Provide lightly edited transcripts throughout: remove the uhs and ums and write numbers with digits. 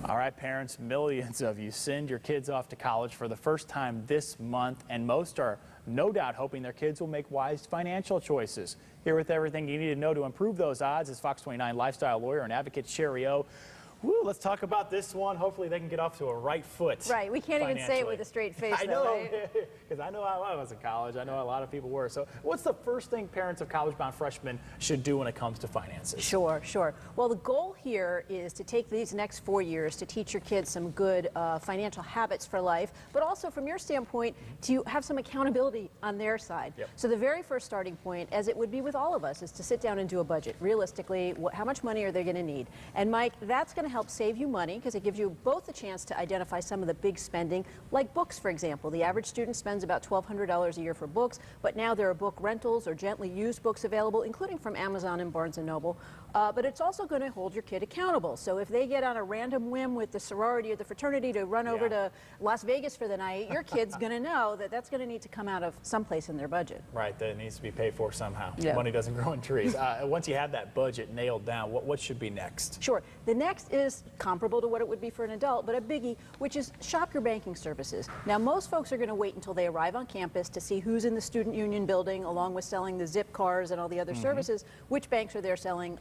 All right, parents, millions of you send your kids off to college for the first time this month, and most are no doubt hoping their kids will make wise financial choices. Here with everything you need to know to improve those odds is Fox 29 lifestyle lawyer and advocate Shari. Woo, let's talk about this one. Hopefully they can get off to a right foot. Right, we can't even say it with a straight face. I know, because because I know how I was in college. I know a lot of people were. So what's the first thing parents of college-bound freshmen should do when it comes to finances? Sure. Well, the goal here is to take these next 4 years to teach your kids some good financial habits for life, but also from your standpoint to have some accountability on their side. Yep. So the very first starting point, as it would be with all of us, is to sit down and do a budget. Realistically, how much money are they going to need? And Mike, that's going to help save you money because it gives you both a chance to identify some of the big spending, like books, for example. The average student spends about $1,200 a year for books, but now there are book rentals or gently used books available, including from Amazon and Barnes & Noble. But it's also going to hold your kid accountable. So if they get on a random whim with the sorority or the fraternity to run over to Las Vegas for the night, your kid's going to know that that's going to need to come out of someplace in their budget. Right, that it needs to be paid for somehow. Yeah. Money doesn't grow in trees. Once you have that budget nailed down, what should be next? Sure. The next is comparable to what it would be for an adult, but a biggie, which is shop your banking services. Now, most folks are going to wait until they arrive on campus to see who's in the student union building, along with selling the zip cars and all the other services, which banks are there selling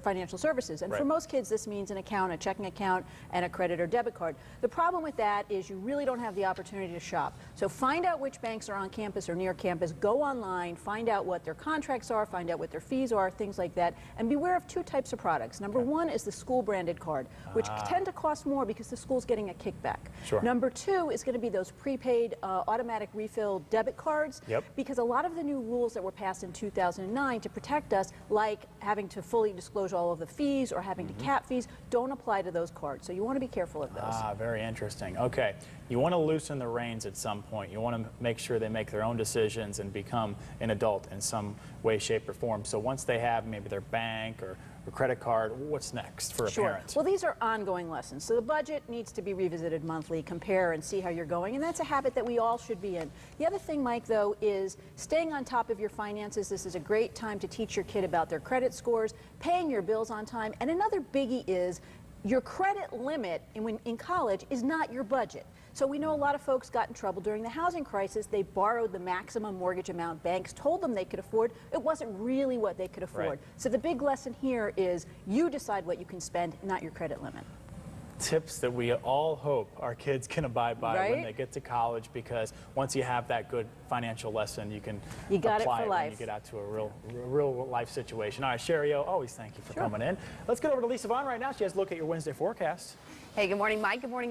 financial services. And for most kids, this means an account, a checking account, and a credit or debit card. The problem with that is you really don't have the opportunity to shop. So find out which banks are on campus or near campus, go online, find out what their contracts are, find out what their fees are, things like that, and beware of two types of products. Number one is the school branded card, which tend to cost more because the school's getting a kickback. Sure. Number two is going to be those prepaid automatic refill debit cards, because a lot of the new rules that were passed in 2009 to protect us, like having to fully disclose all of the fees or having to cap fees, don't apply to those cards. So you want to be careful of those. Very interesting. Okay, you want to loosen the reins at some point. You want to make sure they make their own decisions and become an adult in some way, shape, or form. So once they have maybe their bank or credit card, what's next for a parent? Well, these are ongoing lessons. So the budget needs to be revisited monthly, compare and see how you're going, and that's a habit that we all should be in. The other thing, Mike, though, is staying on top of your finances. This is a great time to teach your kid about their credit scores, paying your bills on time, and another biggie is your credit limit in college is not your budget. So we know a lot of folks got in trouble during the housing crisis. They borrowed the maximum mortgage amount banks told them they could afford. It wasn't really what they could afford. Right. So the big lesson here is you decide what you can spend, not your credit limit. Tips that we all hope our kids can abide by when they get to college, because once you have that good financial lesson, you can apply it when you get out to a real life situation. All right, Shari, always thank you for coming in. Let's get over to Lisa Vaughn right now. She has a look at your Wednesday forecast. Hey, good morning, Mike. Good morning.